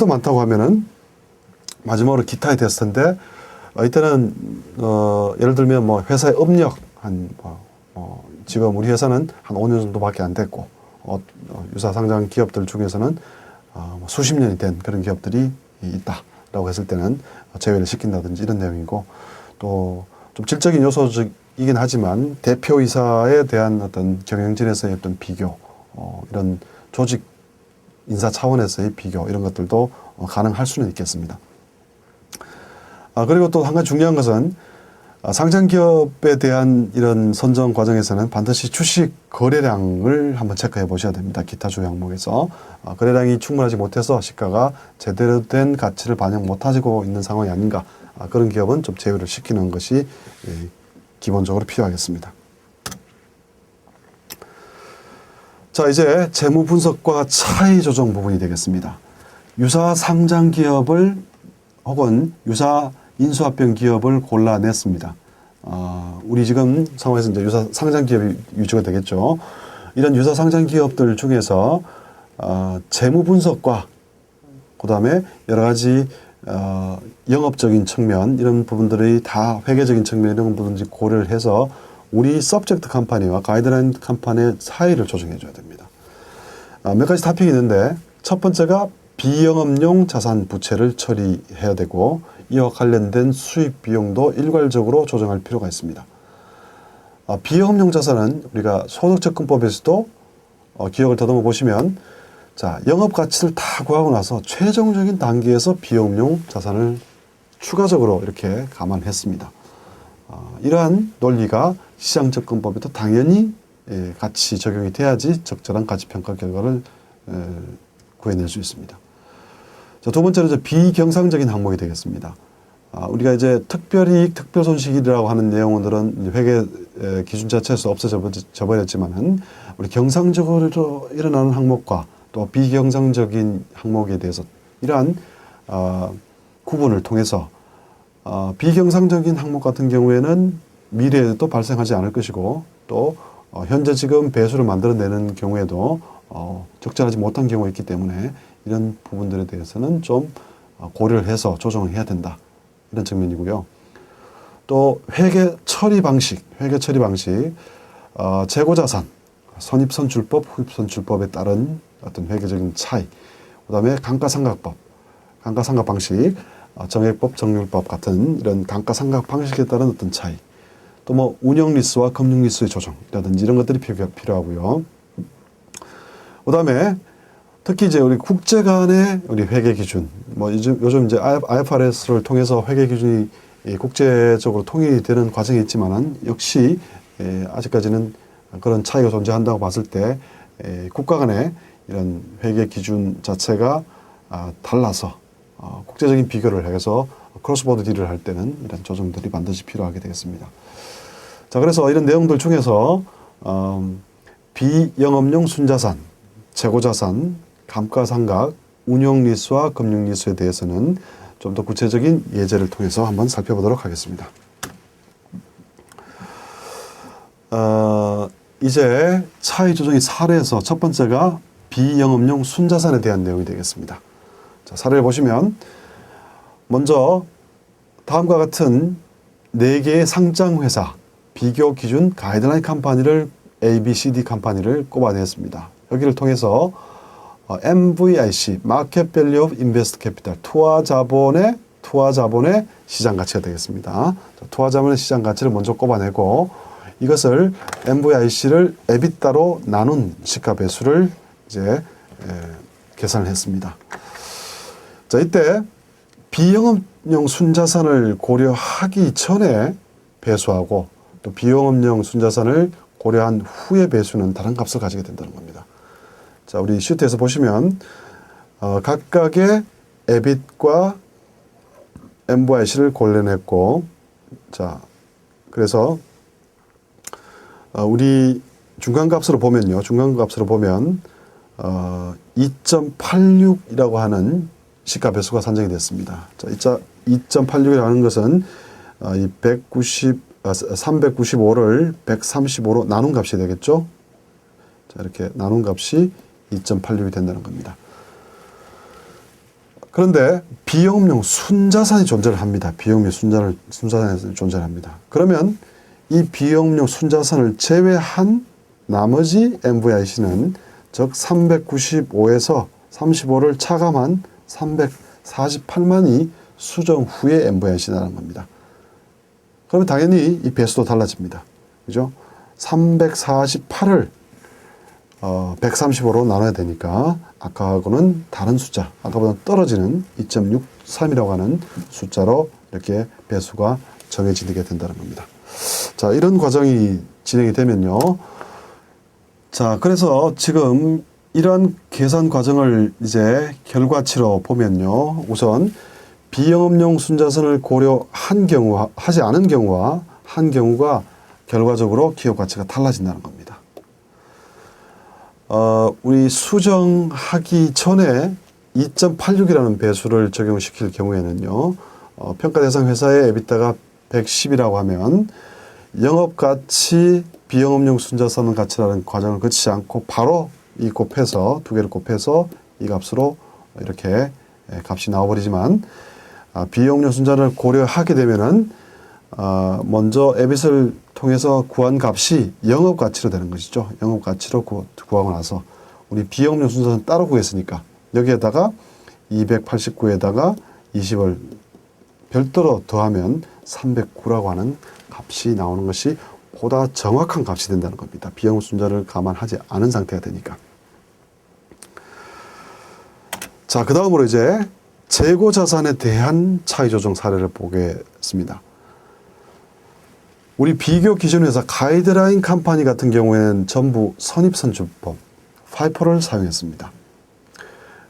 많다고 하면은 마지막으로 기타의 테스트인데 이때는 예를 들면 회사의 업력 지금 우리 회사는 한 5년 정도밖에 안 됐고 유사 상장 기업들 중에서는 수십 년이 된 그런 기업들이 있다라고 했을 때는 제외를 시킨다든지 이런 내용이고 또 좀 질적인 요소이긴 하지만 대표이사에 대한 어떤 경영진에서의 어떤 비교, 이런 조직 인사 차원에서의 비교 이런 것들도 가능할 수는 있겠습니다. 그리고 또 한 가지 중요한 것은 상장 기업에 대한 이런 선정 과정에서는 반드시 주식 거래량을 한번 체크해 보셔야 됩니다. 기타 주요 항목에서 거래량이 충분하지 못해서 시가가 제대로 된 가치를 반영 못하고 있는 상황이 아닌가, 그런 기업은 좀 제외를 시키는 것이 기본적으로 필요하겠습니다. 자, 이제 재무 분석과 차이 조정 부분이 되겠습니다. 유사 상장 기업을 혹은 유사 인수합병 기업을 골라냈습니다. 우리 지금 상황에서 이제 유사 상장 기업이 유주가 되겠죠. 이런 유사 상장 기업들 중에서 재무 분석과 그다음에 여러 가지 영업적인 측면 이런 부분들이 다 회계적인 측면 이런 부분들이 고려를 해서 우리 서브젝트 컴퍼니와 가이드라인 컴퍼니의 사이를 조정해 줘야 됩니다. 몇 가지 토픽이 있는데 첫 번째가 비영업용 자산 부채를 처리해야 되고 이와 관련된 수입 비용도 일괄적으로 조정할 필요가 있습니다. 비영업용 자산은 우리가 소득접근법에서도 기억을 더듬어 보시면 자, 영업 가치를 다 구하고 나서 최종적인 단계에서 비영업용 자산을 추가적으로 이렇게 감안했습니다. 이러한 논리가 시장접근법에도 당연히 같이 적용이 돼야지 적절한 가치평가 결과를 구해낼 수 있습니다. 자, 두 번째는 이제 비경상적인 항목이 되겠습니다. 우리가 이제 특별이익, 특별손실이라고 하는 내용들은 회계 기준 자체에서 없어져 버렸지만은 우리 경상적으로 일어나는 항목과 또 비경상적인 항목에 대해서 이러한 구분을 통해서 비경상적인 항목 같은 경우에는 미래에도 발생하지 않을 것이고 또 현재 지금 배수를 만들어내는 경우에도 적절하지 못한 경우가 있기 때문에 이런 부분들에 대해서는 좀 고려를 해서 조정을 해야 된다. 이런 측면이고요. 또 회계 처리 방식, 재고자산, 선입선출법, 후입선출법에 따른 어떤 회계적인 차이, 그 다음에 감가상각법, 감가상각 방식, 정액법, 정률법 같은 이런 감가상각 방식에 따른 어떤 차이, 또 뭐 운영리스와 금융리스의 조정이라든지 이런 것들이 필요하고요. 그 다음에 특히 이제 우리 국제 간의 우리 회계 기준, 뭐 요즘 이제 IFRS를 통해서 회계 기준이 국제적으로 통일이 되는 과정이 있지만은 역시 아직까지는 그런 차이가 존재한다고 봤을 때 국가 간의 이런 회계 기준 자체가 달라서 국제적인 비교를 해서 크로스보드 딜을 할 때는 이런 조정들이 반드시 필요하게 되겠습니다. 자, 그래서 이런 내용들 중에서 비영업용 순자산, 재고자산, 감가상각, 운용리수와 금융리수에 대해서는 좀 더 구체적인 예제를 통해서 한번 살펴보도록 하겠습니다. 이제 차이 조정의 사례에서 첫 번째가 비영업용 순자산에 대한 내용이 되겠습니다. 자, 사례를 보시면 먼저 다음과 같은 4개의 상장회사 비교 기준 가이드라인 컴퍼니를 ABCD 컴퍼니를 꼽아냈습니다. 여기를 통해서 MVIC, Market Value of Invested Capital, 투하 자본의 시장 가치가 되겠습니다. 투하 자본의 시장 가치를 먼저 꼽아내고 이것을 MVIC를 EBITDA로 나눈 시가 배수를 이제 계산을 했습니다. 자, 이때 비영업용 순자산을 고려하기 전에 배수하고 또 비영업용 순자산을 고려한 후의 배수는 다른 값을 가지게 된다는 겁니다. 자, 우리 시트에서 보시면 각각의 EBIT과 MVIC를 골라냈고, 자, 그래서 우리 중간값으로 보면 2.86이라고 하는 시가 배수가 산정이 됐습니다. 자, 2.86이라고 하는 것은 이 395를 135로 나눈 값이 되겠죠. 자, 이렇게 나눈 값이 2.86이 된다는 겁니다. 그런데 비영업용 순자산이 존재를 합니다. 비영업용 순자산이 존재를 합니다. 그러면 이 비영업용 순자산을 제외한 나머지 MVIC는 즉 395에서 35를 차감한 348만이 수정 후의 MVIC라는 겁니다. 그러면 당연히 이 배수도 달라집니다. 그죠? 348을 135로 나눠야 되니까 아까하고는 다른 숫자, 아까보다 떨어지는 2.63이라고 하는 숫자로 이렇게 배수가 정해지게 된다는 겁니다. 자, 이런 과정이 진행이 되면요. 자, 그래서 지금 이러한 계산 과정을 이제 결과치로 보면요. 우선 비영업용 순자산을 고려한 경우와 하지 않은 경우와 한 경우가 결과적으로 기업 가치가 달라진다는 겁니다. 우리 수정하기 전에 2.86이라는 배수를 적용시킬 경우에는요. 평가 대상 회사의 에비타가 110이라고 하면 영업가치 비영업용 순자산 가치라는 과정을 거치지 않고 바로 이 곱해서 두 개를 곱해서 이 값으로 이렇게 값이 나와버리지만 비영업용 순자를 고려하게 되면은 먼저 에빗을 통해서 구한 값이 영업가치로 되는 것이죠. 영업가치로 구하고 나서 우리 비영업용 순자산 따로 구했으니까 여기에다가 289에다가 20을 별도로 더하면 309라고 하는 값이 나오는 것이 보다 정확한 값이 된다는 겁니다. 비영업 순자를 감안하지 않은 상태가 되니까. 자, 그 다음으로 이제 재고 자산에 대한 차이 조정 사례를 보겠습니다. 우리 비교 기준 회사 가이드라인 컴퍼니 같은 경우에는 전부 선입선출법, 파이포를 사용했습니다.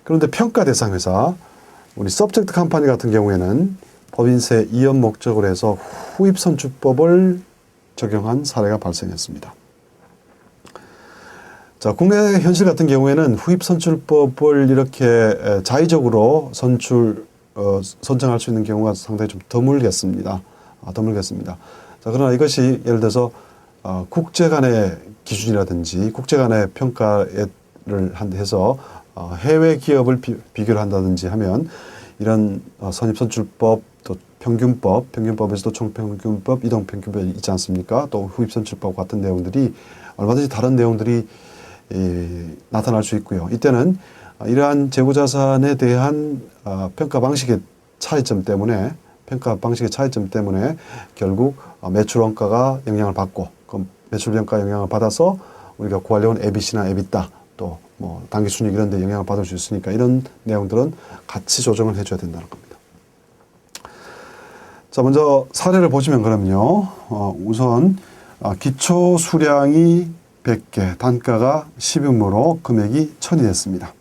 그런데 평가 대상 회사, 우리 서브젝트 컴퍼니 같은 경우에는 법인세 이연 목적으로 해서 후입 선출법을 적용한 사례가 발생했습니다. 자, 국내 현실 같은 경우에는 후입 선출법을 이렇게 자의적으로 선정할 수 있는 경우가 상당히 좀 드물겠습니다. 드물겠습니다. 자, 그러나 이것이 예를 들어서 국제 간의 기준이라든지 국제 간의 평가를 해서 해외 기업을 비교를 한다든지 하면 이런 선입선출법, 또 평균법에서도 총평균법, 이동평균법이 있지 않습니까? 또 후입선출법 같은 내용들이 얼마든지 다른 내용들이 나타날 수 있고요. 이때는 이러한 재고자산에 대한 평가 방식의 차이점 때문에 결국 매출 원가가 영향을 받고, 그 매출 원가 영향을 받아서 우리가 구하려는 EBIT나 EBITDA, 또 뭐 당기순이익 이런 데 영향을 받을 수 있으니까 이런 내용들은 같이 조정을 해줘야 된다는 겁니다. 자, 먼저 사례를 보시면 그러면요. 우선 기초 수량이 100개, 단가가 10이므로 금액이 1000이 됐습니다.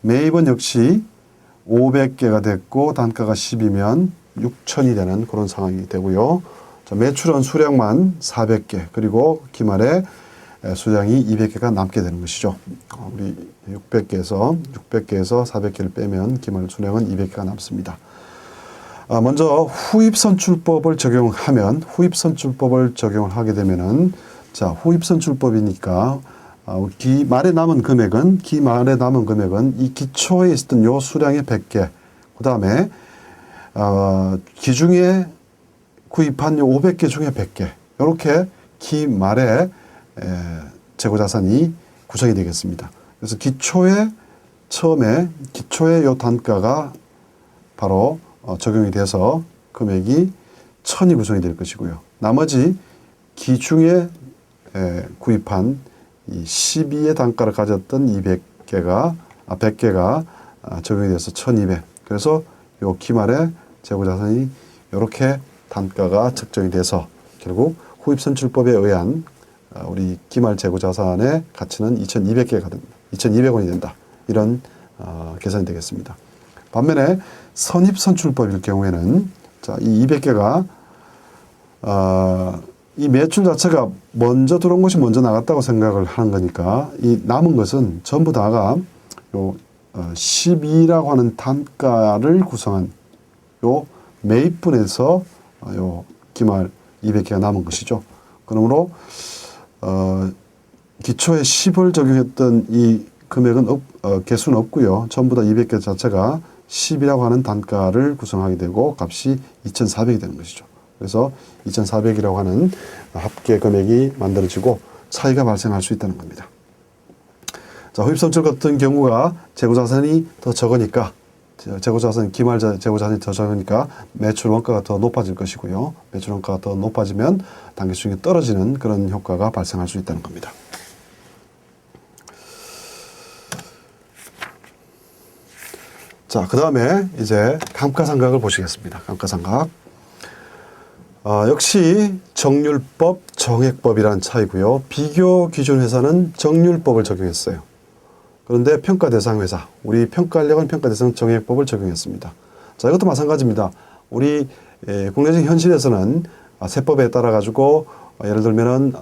매입은 역시 500개가 됐고 단가가 10이면 6000이 되는 그런 상황이 되고요. 자, 매출은 수량만 400개, 그리고 기말에 수량이 200개가 남게 되는 것이죠. 우리 600개에서 400개를 빼면 기말 수량은 200개가 남습니다. 먼저 후입선출법을 적용을 하게 되면은, 자, 후입선출법이니까 기말에 남은 금액은 이 기초에 있었던 요 수량의 100개, 그 다음에 기중에 구입한 요 500개 중에 100개, 이렇게 기말에 재고자산이 구성이 되겠습니다. 그래서 처음에 기초의 요 단가가 바로 적용이 돼서 금액이 1000이 구성이 될 것이고요. 나머지 기중에 구입한 이 12의 단가를 가졌던 100개가 적용이 돼서 1200. 그래서 요 기말에 재고자산이 이렇게 단가가 책정이 돼서 결국 후입선출법에 의한 우리 기말 재고자산의 가치는 2200원이 된다. 이런 계산이 되겠습니다. 반면에 선입선출법일 경우에는, 자, 이 200개가 이 매출 자체가 먼저 들어온 것이 먼저 나갔다고 생각을 하는 거니까 이 남은 것은 전부 다가 요 12라고 하는 단가를 구성한 요 매입분에서 요 기말 200개가 남은 것이죠. 그러므로 기초에 10을 적용했던 이 금액은 개수는 없고요. 전부 다 200개 자체가 10이라고 하는 단가를 구성하게 되고 값이 2,400이 되는 것이죠. 그래서 2,400이라고 하는 합계 금액이 만들어지고 차이가 발생할 수 있다는 겁니다. 자, 후입선출 같은 경우가 재고자산이 더 적으니까, 기말 재고자산이 더 적으니까 매출 원가가 더 높아질 것이고요. 매출 원가가 더 높아지면 당기수익이 떨어지는 그런 효과가 발생할 수 있다는 겁니다. 자, 그 다음에 이제 감가상각을 보시겠습니다. 감가상각. 역시 정률법, 정액법이라는 차이고요. 비교 기준 회사는 정률법을 적용했어요. 그런데 평가 대상 회사, 우리 평가하려고 평가 대상 정액법을 적용했습니다. 자, 이것도 마찬가지입니다. 우리 국내적 현실에서는 세법에 따라 가지고 예를 들면은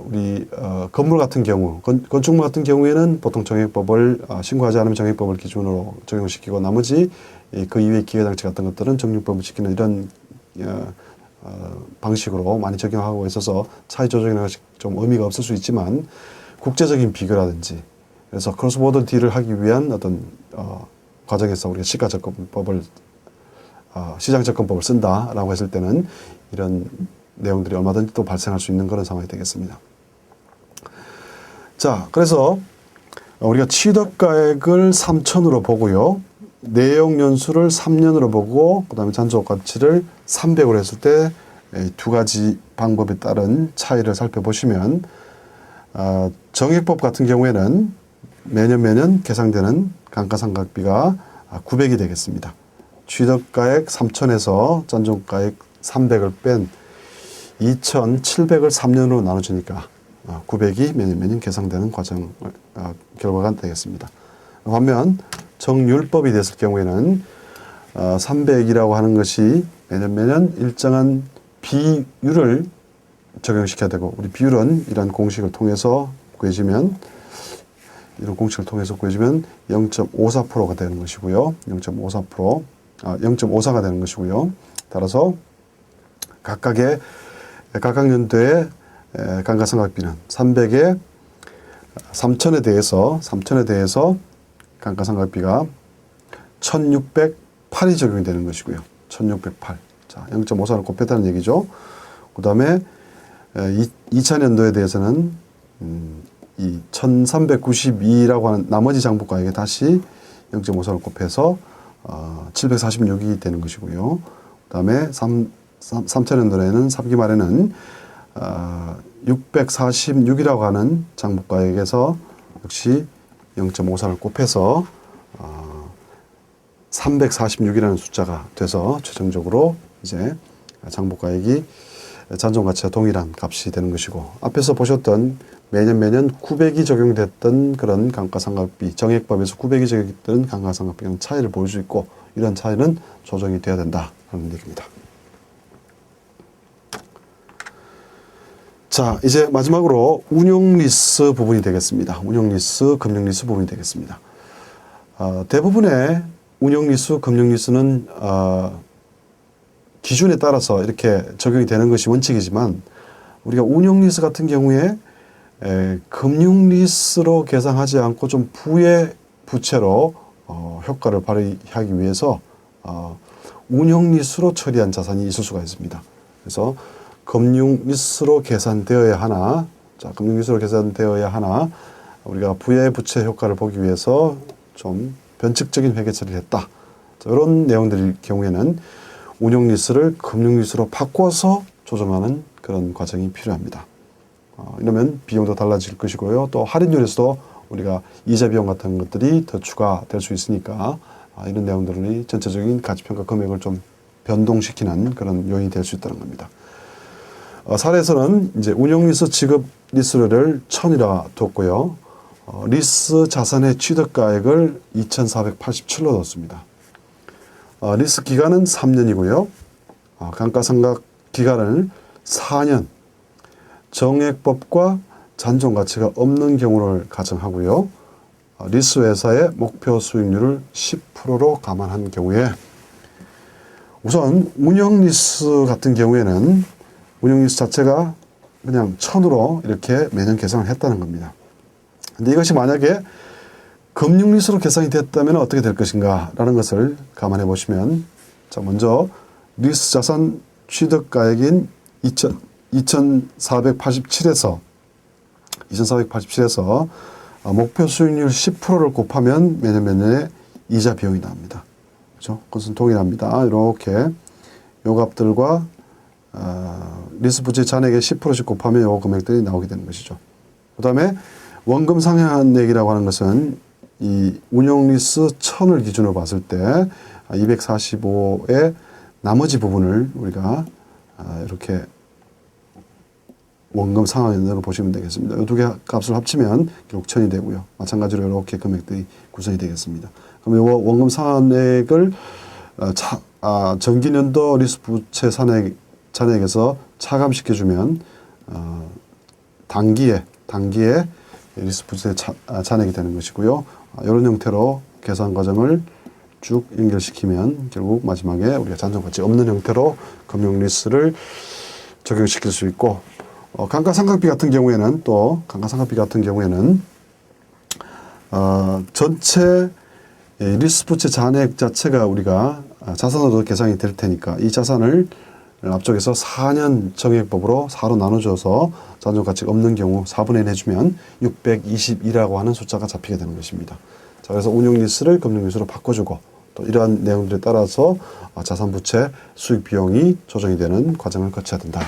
우리 건물 같은 경우, 건축물 같은 경우에는 보통 정액법을 신고하지 않으면 정액법을 기준으로 적용시키고 나머지 그 이외의 기회장치 같은 것들은 정률법을 지키는 이런 방식으로 많이 적용하고 있어서 차이 조정이나 좀 의미가 없을 수 있지만 국제적인 비교라든지, 그래서 크로스보더 딜을 하기 위한 어떤 과정에서 우리가 시장접근법을 쓴다라고 했을 때는 이런 내용들이 얼마든지 또 발생할 수 있는 그런 상황이 되겠습니다. 자, 그래서 우리가 취득가액을 3,000으로 보고요. 내용 연수를 3년으로 보고 그다음에 잔존 가치를 300으로 했을 때 두 가지 방법에 따른 차이를 살펴보시면 정액법 같은 경우에는 매년 계상되는 감가상각비가 900이 되겠습니다. 취득가액 3,000에서 잔존가액 300을 뺀 2,700을 3년으로 나눠주니까 900이 매년 계상되는 과정 결과가 되겠습니다. 반면 정률법이 됐을 경우에는 300이라고 하는 것이 매년 일정한 비율을 적용시켜야 되고, 우리 비율은 이런 공식을 통해서 구해지면 0.54%가 되는 것이고요. 0.54가 되는 것이고요. 따라서 각각 연도의 감가상각비는 300에 3,000에 대해서 감가상각비가 1,608이 적용이 되는 것이고요. 1,608. 자, 0.54를 곱했다는 얘기죠. 그 다음에 2000년도에 대해서는 이 1392라고 하는 나머지 장부가액에 다시 0.54를 곱해서 746이 되는 것이고요. 그 다음에 3000년도에는 3기 말에는 646이라고 하는 장부가액에서 역시 0.54를 곱해서 346이라는 숫자가 돼서 최종적으로 이제 장부가액이 잔존가치와 동일한 값이 되는 것이고, 앞에서 보셨던 매년 900이 적용됐던 그런 감가상각비, 정액법에서 900이 적용됐던 감가상각비랑 차이를 볼 수 있고, 이런 차이는 조정이 돼야 된다는 얘기입니다. 자, 이제 마지막으로 운용리스 부분이 되겠습니다. 운용리스, 금융리스 부분이 되겠습니다. 대부분의 운용리스, 금융리스는 기준에 따라서 이렇게 적용이 되는 것이 원칙이지만, 우리가 운용리스 같은 경우에 금융리스로 계산하지 않고 좀 부의 부채로 효과를 발휘하기 위해서 운용리스로 처리한 자산이 있을 수가 있습니다. 그래서 금융리스로 계산되어야 하나, 우리가 부의 부채 효과를 보기 위해서 좀 변칙적인 회계 처리를 했다. 자, 이런 내용들일 경우에는 운용리스를 금융리스로 바꿔서 조정하는 그런 과정이 필요합니다. 이러면 비용도 달라질 것이고요. 또 할인율에서도 우리가 이자 비용 같은 것들이 더 추가될 수 있으니까 이런 내용들이 전체적인 가치평가 금액을 좀 변동시키는 그런 요인이 될 수 있다는 겁니다. 사례에서는 이제 운용리스 지급 리스를 1000이라 뒀고요. 리스 자산의 취득가액을 2,487로 뒀습니다. 리스 기간은 3년이고요. 감가상각 기간을 4년, 정액법과 잔존가치가 없는 경우를 가정하고요. 리스 회사의 목표 수익률을 10%로 감안한 경우에, 우선 운영리스 같은 경우에는 운영리스 자체가 그냥 1000으로 이렇게 매년 계산을 했다는 겁니다. 근데 이것이 만약에 금융리스로 계산이 됐다면 어떻게 될 것인가 라는 것을 감안해 보시면, 자, 먼저 리스 자산 취득가액인 2,487에서 목표 수익률 10%를 곱하면 매년의 이자 비용이 나옵니다. 그렇죠? 그것은 동일합니다. 이렇게 요 값들과 리스 부채 잔액의 10%씩 곱하면 요 금액들이 나오게 되는 것이죠. 그 다음에 원금 상환액이라고 하는 것은 이 운용리스 1000을 기준으로 봤을 때 245의 나머지 부분을 우리가 이렇게 원금 상환액으로 보시면 되겠습니다. 이 두 개 값을 합치면 결국 1000이 되고요. 마찬가지로 이렇게 금액들이 구성이 되겠습니다. 그럼 이 원금 상환액을 전기년도 리스 부채 잔액에서 차감시켜주면 단기에 리스 부채 잔액이 되는 것이고요. 이런 형태로 계산 과정을 쭉 연결시키면 결국 마지막에 우리가 잔존가치 없는 형태로 금융리스를 적용시킬 수 있고, 감가상각비 같은 경우에는 전체 리스 부채 잔액 자체가 우리가 자산으로 계산이 될 테니까 이 자산을 앞쪽에서 4년 정액법으로 4로 나눠줘서 잔존가치가 없는 경우 4분의 1 해주면 622라고 하는 숫자가 잡히게 되는 것입니다. 자, 그래서 운용리스를 금융리스로 바꿔주고, 또 이러한 내용들에 따라서 자산 부채 수익 비용이 조정이 되는 과정을 거쳐야 된다.